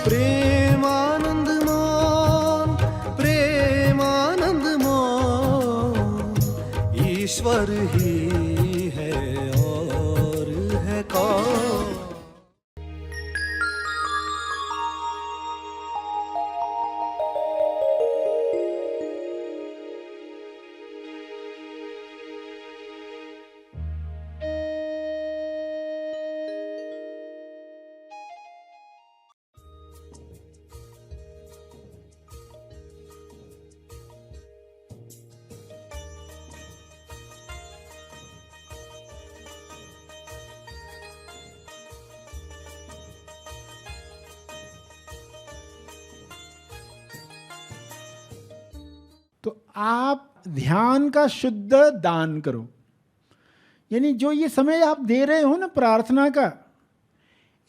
प्रेमानंद मोहन, प्रेमानंद मोहन, ईश्वर ही है और है कौन। तो आप ध्यान का शुद्ध दान करो, यानी जो ये समय आप दे रहे हो ना प्रार्थना का,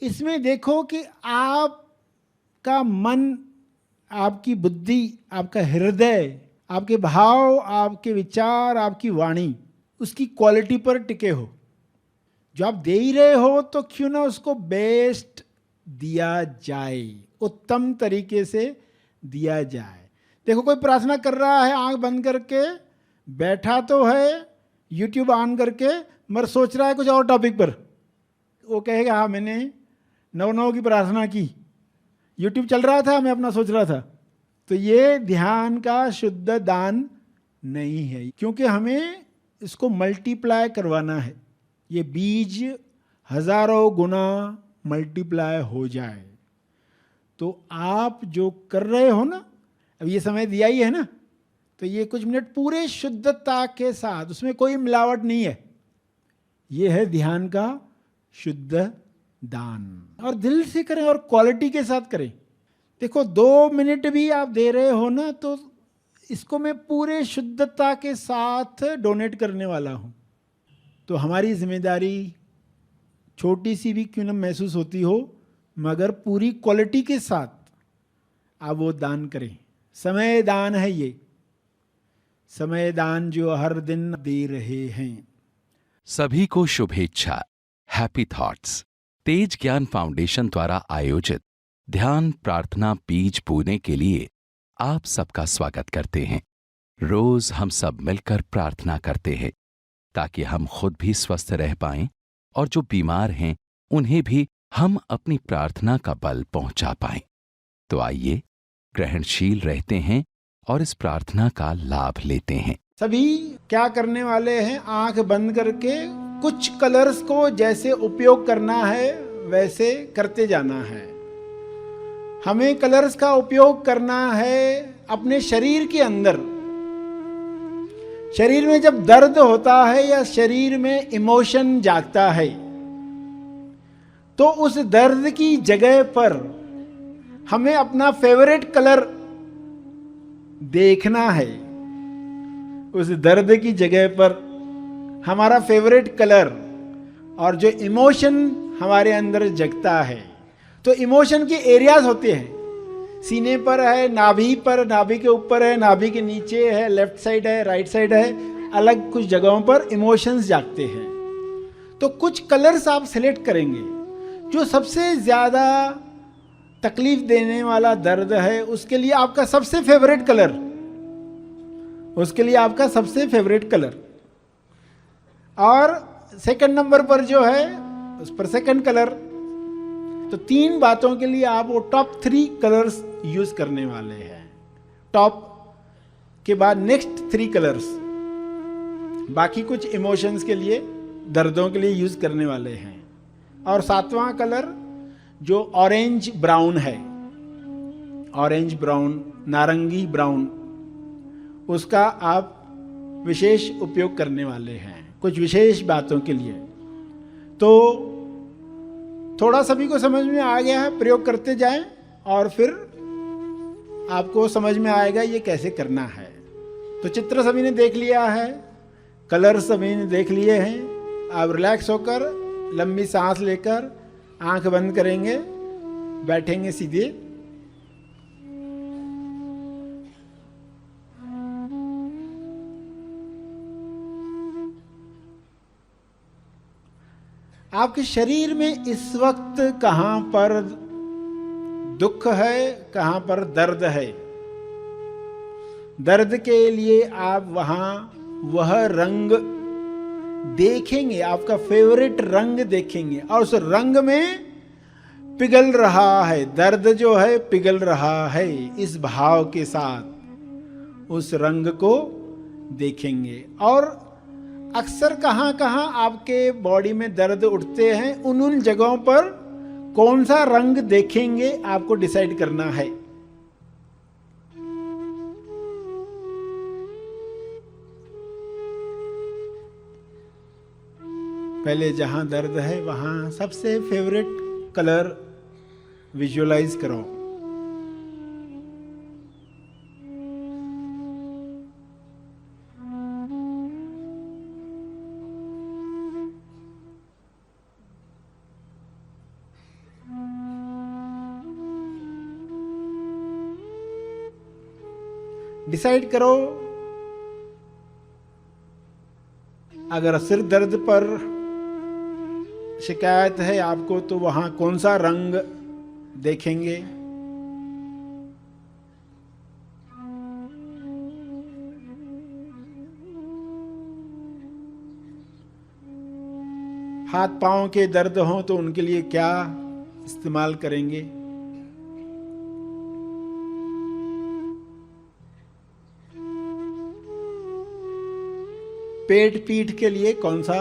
इसमें देखो कि आपका मन, आपकी बुद्धि, आपका हृदय, आपके भाव, आपके विचार, आपकी वाणी, उसकी क्वालिटी पर टिके हो। जो आप दे ही रहे हो तो क्यों ना उसको बेस्ट दिया जाए, उत्तम तरीके से दिया जाए। देखो कोई प्रार्थना कर रहा है आंख बंद करके, बैठा तो है यूट्यूब ऑन करके, मगर सोच रहा है कुछ और टॉपिक पर। वो कहेगा हाँ मैंने 9-9 की प्रार्थना की, यूट्यूब चल रहा था, मैं अपना सोच रहा था। तो ये ध्यान का शुद्ध दान नहीं है, क्योंकि हमें इसको मल्टीप्लाई करवाना है। ये बीज हजारों गुना मल्टीप्लाई हो जाए। तो आप जो कर रहे हो ना, अब ये समय दिया ही है ना, तो ये कुछ मिनट पूरे शुद्धता के साथ, उसमें कोई मिलावट नहीं है, ये है ध्यान का शुद्ध दान। और दिल से करें और क्वालिटी के साथ करें। देखो 2 मिनट भी आप दे रहे हो ना, तो इसको मैं पूरे शुद्धता के साथ डोनेट करने वाला हूँ। तो हमारी जिम्मेदारी छोटी सी भी क्यों न महसूस होती हो, मगर पूरी क्वालिटी के साथ आप वो दान करें। समय दान है ये, समय दान जो हर दिन दे रहे हैं। सभी को शुभेच्छा। हैप्पी थॉट्स तेज ज्ञान फाउंडेशन द्वारा आयोजित ध्यान प्रार्थना बीज बोने के लिए आप सबका स्वागत करते हैं। रोज हम सब मिलकर प्रार्थना करते हैं ताकि हम खुद भी स्वस्थ रह पाएं और जो बीमार हैं उन्हें भी हम अपनी प्रार्थना का बल पहुंचा पाएं। तो आइए ग्रहणशील रहते हैं और इस प्रार्थना का लाभ लेते हैं। सभी क्या करने वाले हैं, आंख बंद करके कुछ कलर्स को जैसे उपयोग करना है वैसे करते जाना है। हमें कलर्स का उपयोग करना है अपने शरीर के अंदर। शरीर में जब दर्द होता है या शरीर में इमोशन जागता है, तो उस दर्द की जगह पर हमें अपना फेवरेट कलर देखना है। उस दर्द की जगह पर हमारा फेवरेट कलर और जो इमोशन हमारे अंदर जगता है, तो इमोशन के एरियाज होते हैं। सीने पर है, नाभि पर, नाभि के ऊपर है, नाभि के नीचे है, लेफ्ट साइड है, राइट साइड है, अलग कुछ जगहों पर इमोशंस जागते हैं। तो कुछ कलर्स आप सिलेक्ट करेंगे। जो सबसे ज्यादा तकलीफ देने वाला दर्द है उसके लिए आपका सबसे फेवरेट कलर, उसके लिए आपका सबसे फेवरेट कलर। और सेकंड नंबर पर जो है उस पर सेकंड कलर। तो 3 बातों के लिए आप वो टॉप 3 कलर्स यूज करने वाले हैं। टॉप के बाद नेक्स्ट 3 कलर्स, बाकी कुछ इमोशंस के लिए, दर्दों के लिए यूज करने वाले हैं। और 7वां कलर जो ऑरेंज ब्राउन है, ऑरेंज ब्राउन, नारंगी ब्राउन, उसका आप विशेष उपयोग करने वाले हैं कुछ विशेष बातों के लिए। तो थोड़ा सभी को समझ में आ गया है, प्रयोग करते जाएं और फिर आपको समझ में आएगा ये कैसे करना है। तो चित्र सभी ने देख लिया है, कलर सभी ने देख लिए हैं। आप रिलैक्स होकर लंबी सांस लेकर आंख बंद करेंगे, बैठेंगे सीधे। आपके शरीर में इस वक्त कहां पर दुख है, कहाँ पर दर्द है। दर्द के लिए आप वहां वह रंग देखेंगे, आपका फेवरेट रंग देखेंगे, और उस रंग में पिघल रहा है, दर्द जो है पिघल रहा है, इस भाव के साथ उस रंग को देखेंगे। और अक्सर कहाँ कहाँ आपके बॉडी में दर्द उठते हैं, उन जगहों पर कौन सा रंग देखेंगे आपको डिसाइड करना है। पहले जहां दर्द है वहां सबसे फेवरेट कलर विजुअलाइज करो। डिसाइड करो, अगर सिर दर्द पर शिकायत है आपको तो वहां कौन सा रंग देखेंगे। हाथ पांव के दर्द हो तो उनके लिए क्या इस्तेमाल करेंगे। पेट पीठ के लिए कौन सा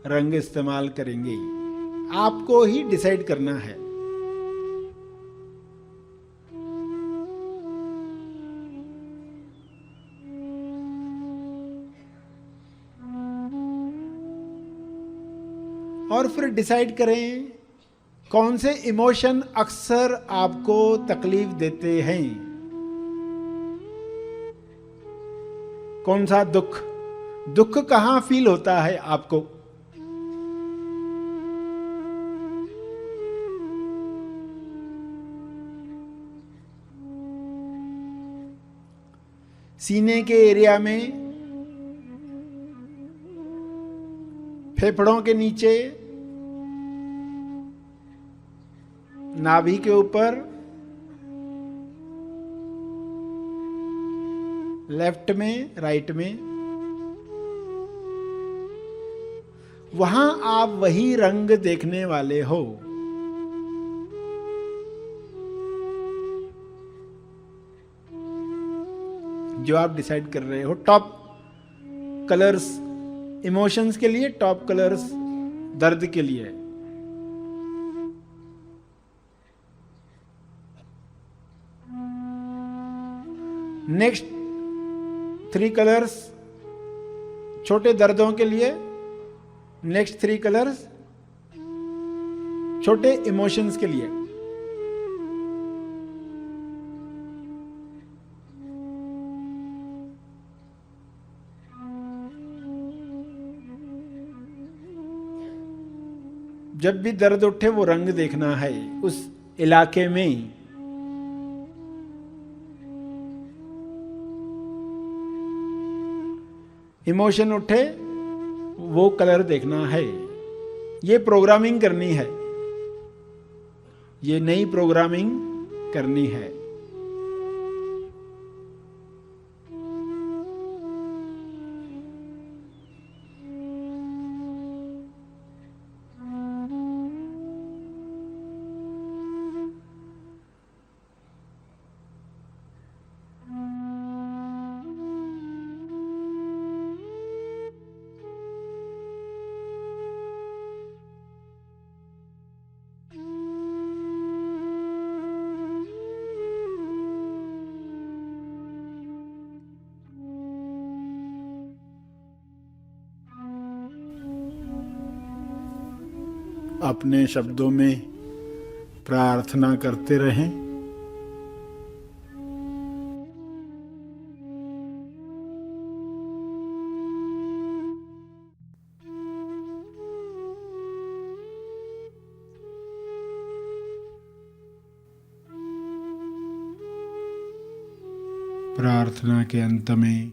रंग इस्तेमाल करेंगे, आपको ही डिसाइड करना है। और फिर डिसाइड करें कौन से इमोशन अक्सर आपको तकलीफ देते हैं। कौन सा दुख, दुख कहां फील होता है आपको। सीने के एरिया में, फेफड़ों के नीचे, नाभि के ऊपर, लेफ्ट में, राइट में, वहां आप वही रंग देखने वाले हो। जो आप डिसाइड कर रहे हो। टॉप कलर्स इमोशंस के लिए, टॉप कलर्स दर्द के लिए। नेक्स्ट 3 कलर्स छोटे दर्दों के लिए, नेक्स्ट 3 कलर्स छोटे इमोशंस के लिए। जब भी दर्द उठे वो रंग देखना है उस इलाके में। इमोशन उठे वो कलर देखना है। ये प्रोग्रामिंग करनी है, ये नई प्रोग्रामिंग करनी है। अपने शब्दों में प्रार्थना करते रहें। प्रार्थना के अंत में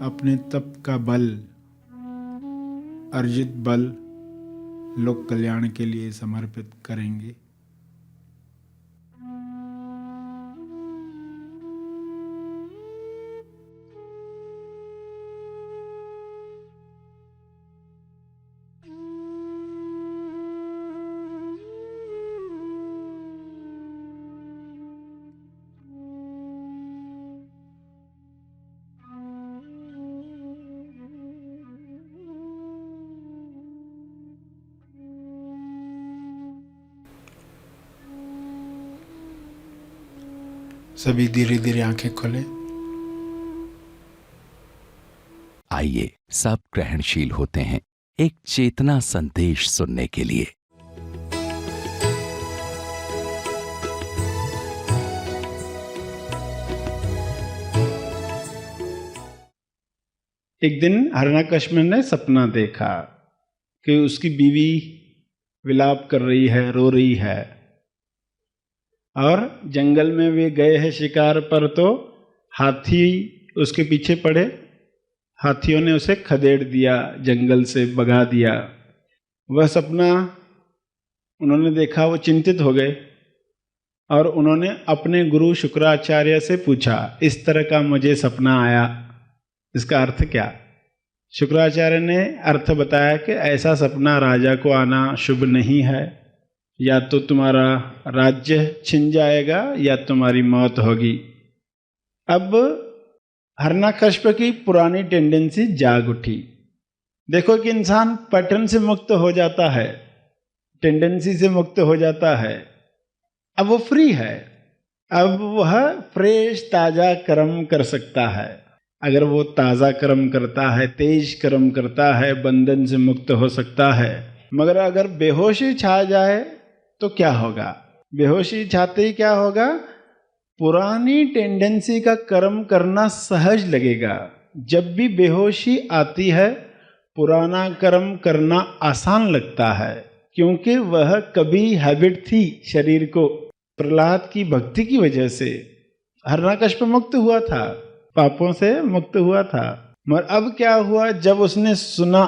अपने तप का बल, अर्जित बल लोक कल्याण के लिए समर्पित करेंगे। सभी धीरे धीरे आंखें खोलें। आइए सब ग्रहणशील होते हैं एक चेतना संदेश सुनने के लिए। एक दिन हिरण्यकश्यप ने सपना देखा कि उसकी बीवी विलाप कर रही है, रो रही है, और जंगल में वे गए हैं शिकार पर, तो हाथी उसके पीछे पड़े। हाथियों ने उसे खदेड़ दिया, जंगल से भगा दिया। वह सपना उन्होंने देखा, वो चिंतित हो गए और उन्होंने अपने गुरु शुक्राचार्य से पूछा, इस तरह का मुझे सपना आया, इसका अर्थ क्या? शुक्राचार्य ने अर्थ बताया कि ऐसा सपना राजा को आना शुभ नहीं है, या तो तुम्हारा राज्य छिन जाएगा या तुम्हारी मौत होगी। अब हिरण्यकश्यप की पुरानी टेंडेंसी जाग उठी। देखो कि इंसान पैटर्न से मुक्त हो जाता है, टेंडेंसी से मुक्त हो जाता है। अब वो फ्री है, अब वह फ्रेश ताजा कर्म कर सकता है। अगर वो ताजा कर्म करता है, तेज कर्म करता है, बंधन से मुक्त हो सकता है। मगर अगर बेहोशी छा जाए तो क्या होगा? बेहोशी छाते ही क्या होगा? पुरानी टेंडेंसी का कर्म करना सहज लगेगा। जब भी बेहोशी आती है, पुराना कर्म करना आसान लगता है, क्योंकि वह कभी हैबिट थी शरीर को। प्रहलाद की भक्ति की वजह से हिरण्यकश्यप मुक्त हुआ था, पापों से मुक्त हुआ था। मगर अब क्या हुआ? जब उसने सुना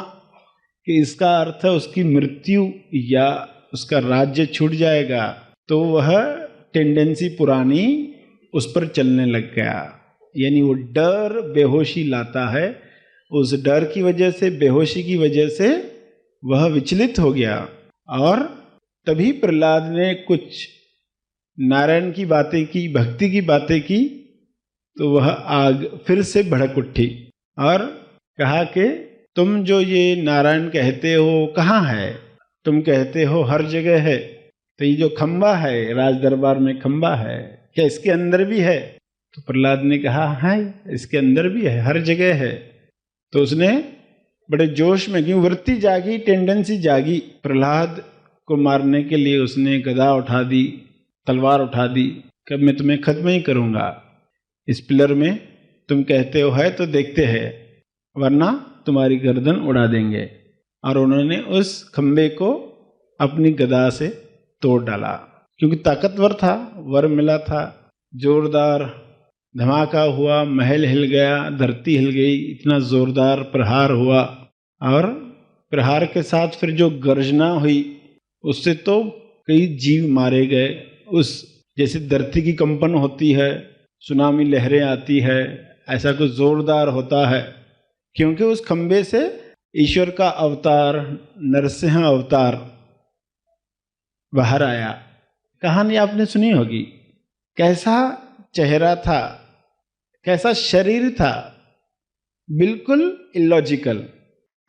कि इसका अर्थ है उसकी मृत्यु या उसका राज्य छूट जाएगा, तो वह टेंडेंसी पुरानी उस पर चलने लग गया। यानी वो डर बेहोशी लाता है, उस डर की वजह से, बेहोशी की वजह से वह विचलित हो गया। और तभी प्रहलाद ने कुछ नारायण की बातें की, भक्ति की बातें की, तो वह आग फिर से भड़क उठी और कहा कि तुम जो ये नारायण कहते हो कहाँ है? तुम कहते हो हर जगह है, तो ये जो खंबा है, राज दरबार में खंबा है, क्या इसके अंदर भी है? तो प्रहलाद ने कहा है, इसके अंदर भी है, हर जगह है। तो उसने बड़े जोश में, क्यों वृत्ति जागी, टेंडेंसी जागी, प्रहलाद को मारने के लिए उसने गदा उठा दी, तलवार उठा दी कि मैं तुम्हें खत्म ही करूंगा। इस पिलर में तुम कहते हो है तो देखते हैं, वरना तुम्हारी गर्दन उड़ा देंगे। और उन्होंने उस खंबे को अपनी गदा से तोड़ डाला, क्योंकि ताकतवर था, वर मिला था। जोरदार धमाका हुआ, महल हिल गया, धरती हिल गई, इतना जोरदार प्रहार हुआ। और प्रहार के साथ फिर जो गर्जना हुई, उससे तो कई जीव मारे गए। उस जैसे धरती की कंपन होती है, सुनामी लहरें आती है, ऐसा कुछ जोरदार होता है, क्योंकि उस खंबे से ईश्वर का अवतार, नरसिंह अवतार बाहर आया। कहानी आपने सुनी होगी, कैसा चेहरा था, कैसा शरीर था, बिल्कुल इलॉजिकल।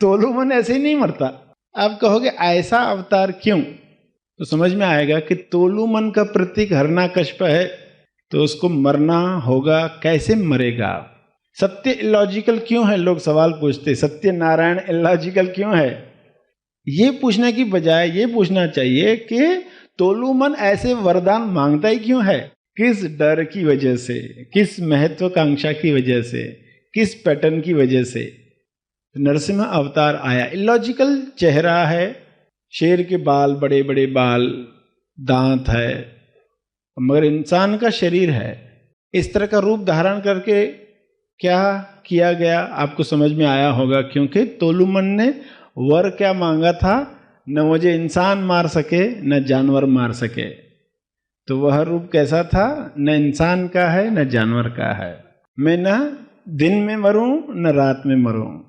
तोलुमन ऐसे ही नहीं मरता। आप कहोगे ऐसा अवतार क्यों? तो समझ में आएगा कि तोलुमन का प्रतीक हिरण्यकश्यप है, तो उसको मरना होगा। कैसे मरेगा? सत्य इलॉजिकल क्यों है? लोग सवाल पूछते, सत्य नारायण इलॉजिकल क्यों है? ये पूछने की बजाय ये पूछना चाहिए कि तोलुमन ऐसे वरदान मांगता ही क्यों है? किस डर की वजह से, किस महत्वाकांक्षा की वजह से, किस पैटर्न की वजह से नरसिंह अवतार आया? इलॉजिकल चेहरा है, शेर के बाल, बड़े बड़े बाल, दांत है, मगर इंसान का शरीर है। इस तरह का रूप धारण करके क्या किया गया आपको समझ में आया होगा, क्योंकि तोलुमन ने वर क्या मांगा था? न मुझे इंसान मार सके न जानवर मार सके। तो वह रूप कैसा था? न इंसान का है न जानवर का है। मैं न दिन में मरूं न रात में मरूं।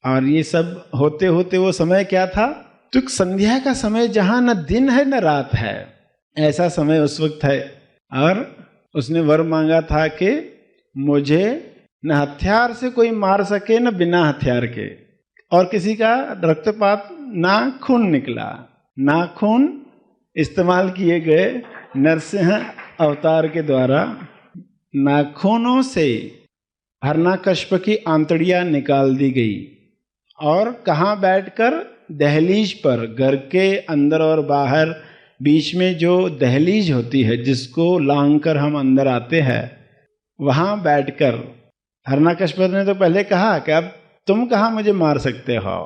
और ये सब होते होते वो समय क्या था? तो संध्या का समय, जहां न दिन है न रात है, ऐसा समय उस वक्त है। और उसने वर मांगा था कि मुझे न हथियार से कोई मार सके न बिना हथियार के, और किसी का रक्तपात ना खून निकला। नाखून इस्तेमाल किए गए नरसिंह अवतार के द्वारा। नाखूनों से हिरण्यकश्यप की आंतड़ियां निकाल दी गई। और कहाँ बैठकर? दहलीज पर, घर के अंदर और बाहर बीच में जो दहलीज होती है, जिसको लांघ कर हम अंदर आते हैं, वहाँ बैठकर हिरण्यकश्यप ने तो पहले कहा कि अब तुम कहाँ मुझे मार सकते हो,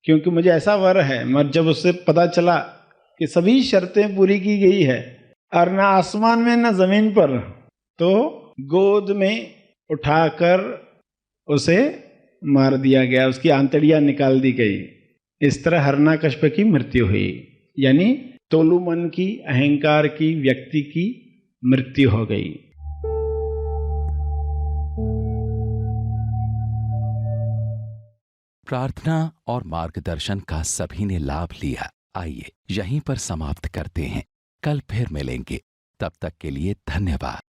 क्योंकि मुझे ऐसा वर है। मगर जब उससे पता चला कि सभी शर्तें पूरी की गई है, और ना आसमान में ना जमीन पर, तो गोद में उठाकर उसे मार दिया गया, उसकी आंतड़ियां निकाल दी गई। इस तरह हिरण्यकश्यप की मृत्यु हुई। यानी तोलू मन की, अहंकार की व्यक्ति की मृत्यु हो गई। प्रार्थना और मार्गदर्शन का सभी ने लाभ लिया। आइए यहीं पर समाप्त करते हैं। कल फिर मिलेंगे। तब तक के लिए धन्यवाद।